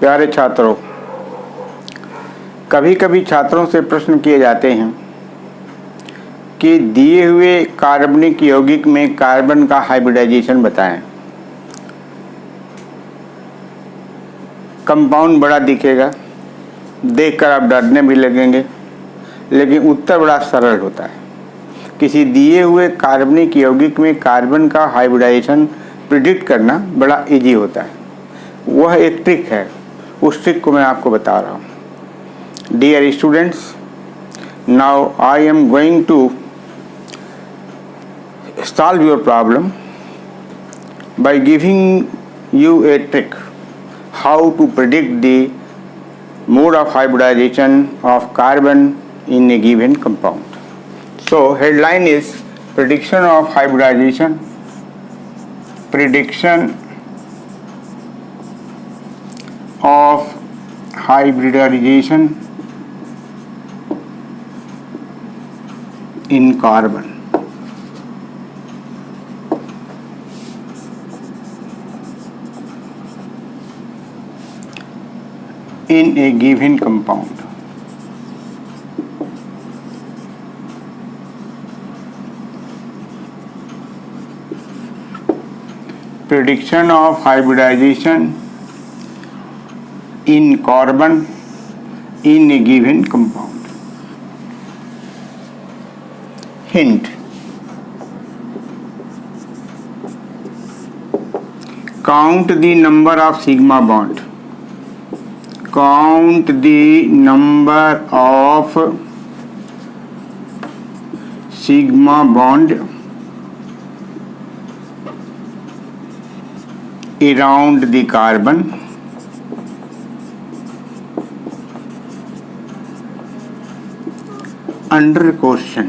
प्यारे छात्रों, कभी कभी छात्रों से प्रश्न किए जाते हैं कि दिए हुए कार्बनिक यौगिक में कार्बन का हाइब्रिडाइजेशन बताएं। कंपाउंड बड़ा दिखेगा, देखकर आप डरने भी लगेंगे, लेकिन उत्तर बड़ा सरल होता है। किसी दिए हुए कार्बनिक यौगिक में कार्बन का हाइब्रिडाइजेशन प्रिडिक्ट करना बड़ा इजी होता है। वह एक ट्रिक है, उस ट्रिक को मैं आपको बता रहा हूँ। Dear students, now I am going to solve your problem by giving you a trick how to predict the mode of hybridization of carbon in a given compound. So headline is prediction of hybridization. Prediction of hybridization in carbon. In a given compound. Prediction of hybridization in carbon in a given compound. Hint: count the number of sigma bond. Count the number of sigma bond around the carbon under question.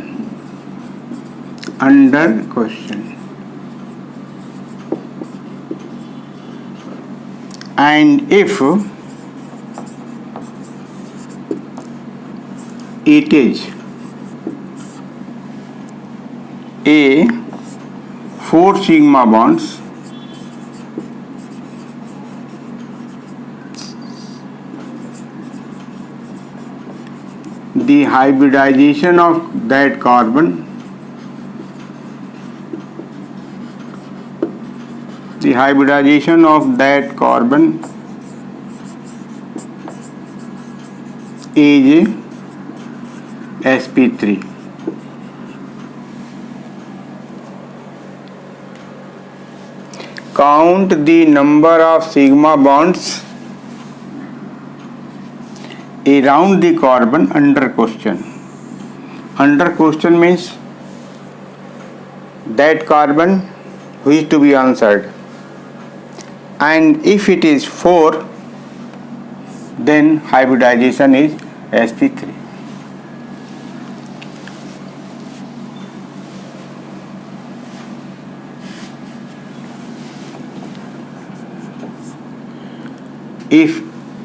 And if it is a 4 sigma bonds, the hybridization of that carbon is sp3. Count the number of sigma bonds around the carbon under question. Under question means that carbon which is to be answered, and if it is 4, then hybridization is sp3.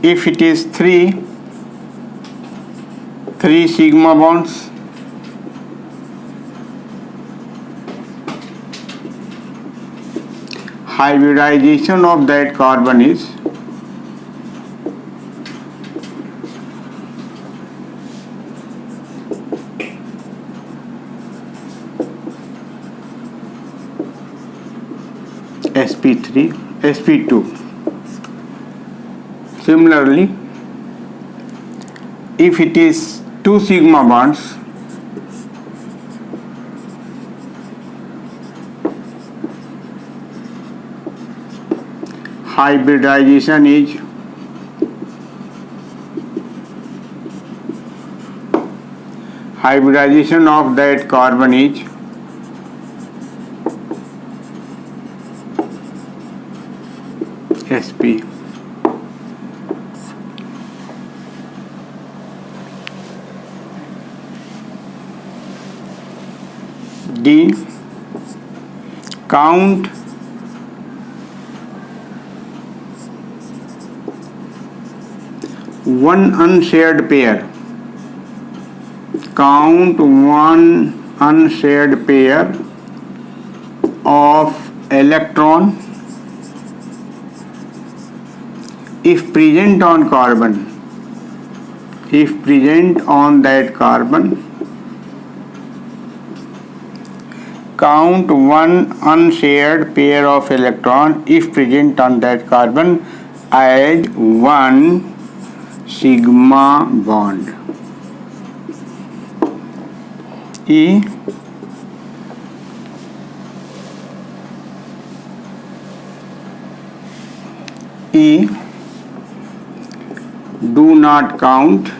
If it is 3 sigma bonds, hybridization of that carbon is sp2. Similarly, if it is 2 sigma bonds, hybridization of that carbon is sp. D. Count one unshared pair. Count one unshared pair of electron if present on carbon, if present on that carbon, count one unshared pair of electron if present on that carbon as one sigma bond. E do not count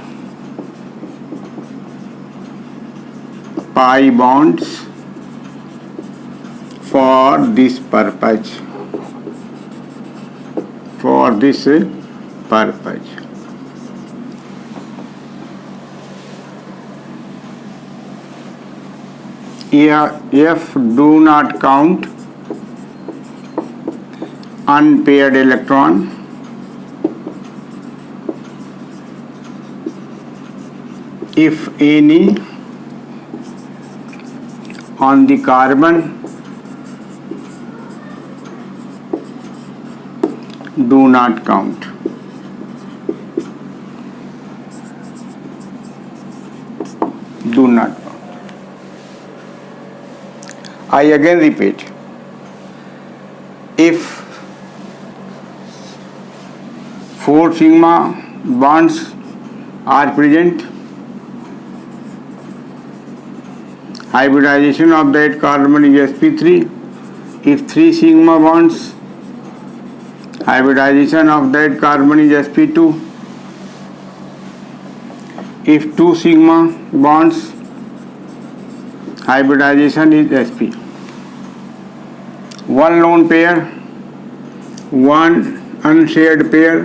pi bonds for this purpose. For this purpose. F do not count unpaired electron. If any on the carbon, do not count. Do not count. I again repeat, if 4 sigma bonds are present, hybridization of that carbon is sp3. If 3 sigma bonds, hybridization of that carbon is sp2. If 2 sigma bonds, hybridization is sp. One lone pair, one unshared pair,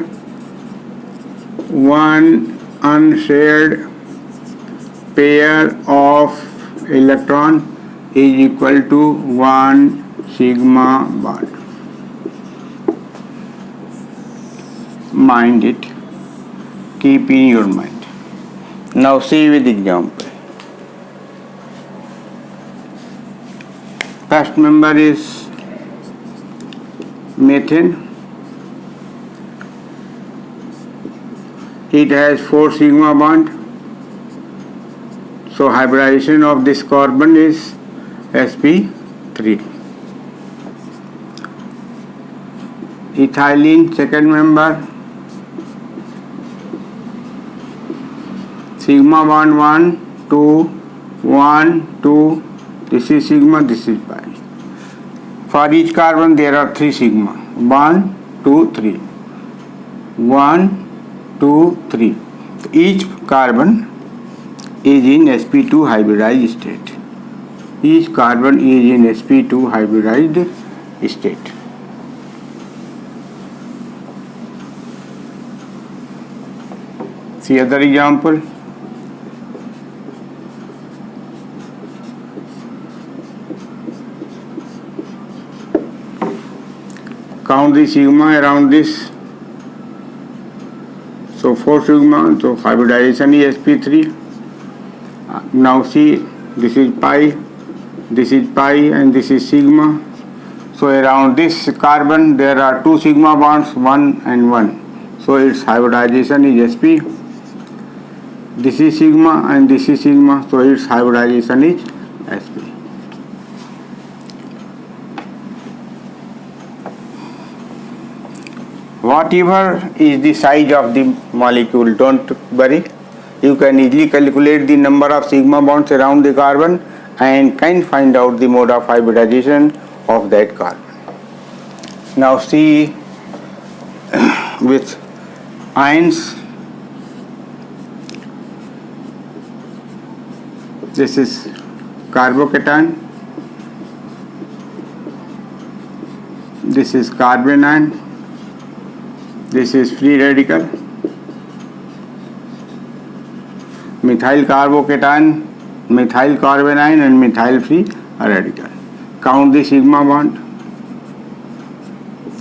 one unshared pair of electron is equal to 1 sigma bond. Mind it, keep in your mind. Now see with example. First member is methane. It has 4 sigma bond. So hybridization of this carbon is sp3. Ethylene, second member, sigma bond 1, 2, 1, 2, this is sigma, this is pi. For each carbon there are 3 sigma, 1, 2, 3, 1, 2, 3. Each carbon is in sp2 hybridized state. Each carbon is in sp2 hybridized state. See other example. Count the sigma around this. So 4 sigma, so hybridization is sp3. Now see, this is pi, and this is sigma. So around this carbon there are 2 sigma bonds, 1 and 1. So its hybridization is sp. This is sigma and this is sigma, so its hybridization is sp. Whatever is the size of the molecule, don't worry. You can easily calculate the number of sigma bonds around the carbon and can find out the mode of hybridization of that carbon. Now see with ions. This is carbocation. This is carbon ion. This is free radical. Methyl carbocation, methyl carbon ion and methyl free radical. Count the sigma bond.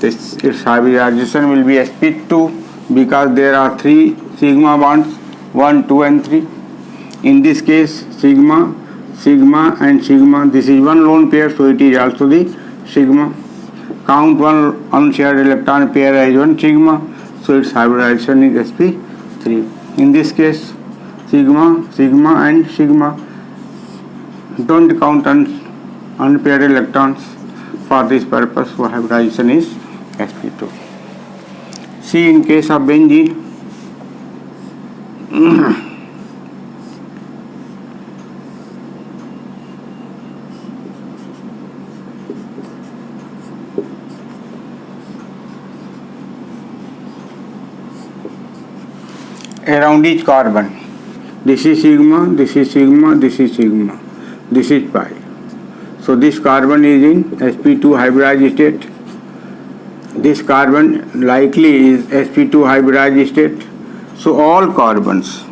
Its hybridization will be sp2 because there are 3 sigma bonds, 1, 2 and 3. In this case sigma, sigma and sigma. This is one lone pair, so it is also the sigma. Count one unshared electron pair as 1 sigma. so its hybridization is sp3. In this case, sigma and sigma don't count unpaired electrons. For this purpose, for hybridization is sp2. See, in case of benzene, around each carbon, this is sigma, this is sigma, this is sigma, this is pi. So this carbon is in sp2 hybridized state. This carbon likely is sp2 hybridized state. So all carbons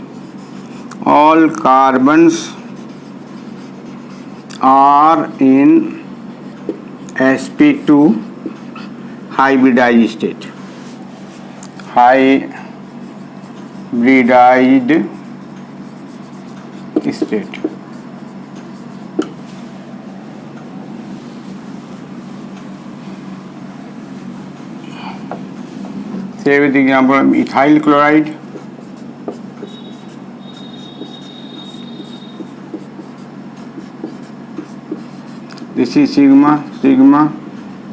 are in sp2 hybridized state. Hybridized state. Say with example ethyl chloride. This is sigma, sigma,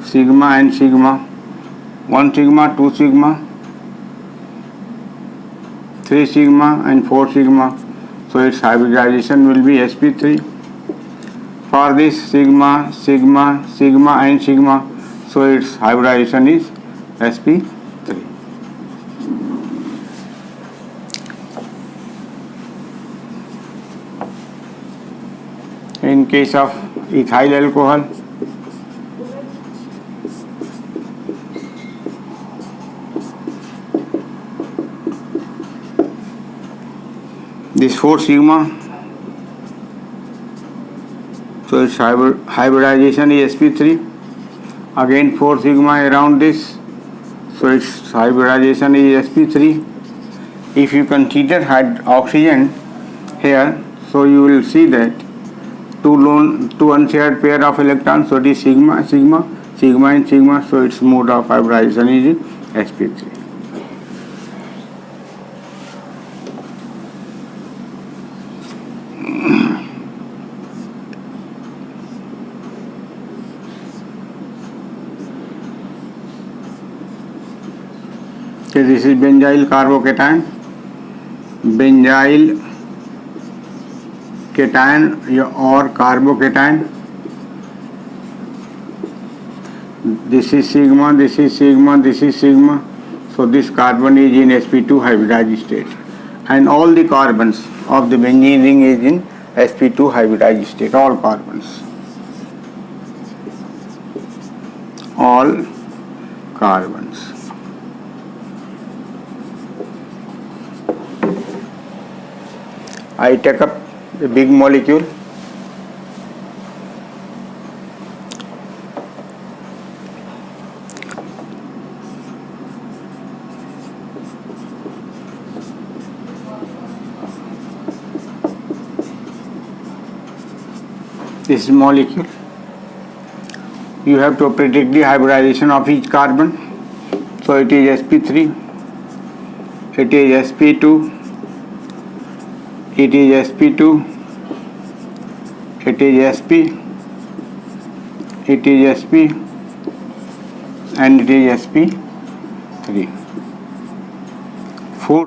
sigma and sigma. 1 sigma, 2 sigma, 3 sigma and 4 sigma. So its hybridization will be sp3. For this sigma, sigma, sigma and sigma, so its hybridization is sp3. In case of ethyl alcohol, this 4 sigma, so its hybridization is sp3. Again 4 sigma around this, so its hybridization is sp3. If you consider oxygen here, so you will see that two unshared pair of electrons, so it is sigma, sigma, sigma and sigma, so its mode of hybridization is sp3. So this is benzyl carbocation, benzyl cation or carbocation. This is sigma, this is sigma, this is sigma. So this carbon is in sp2 hybridized state, and all the carbons of the benzene ring is in sp2 hybridized state. All carbons, all carbons. I take up a big molecule, this molecule. You have to predict the hybridization of each carbon. So it is sp3, it is sp2, it is sp2, it is sp, it is sp, and it is sp3. 4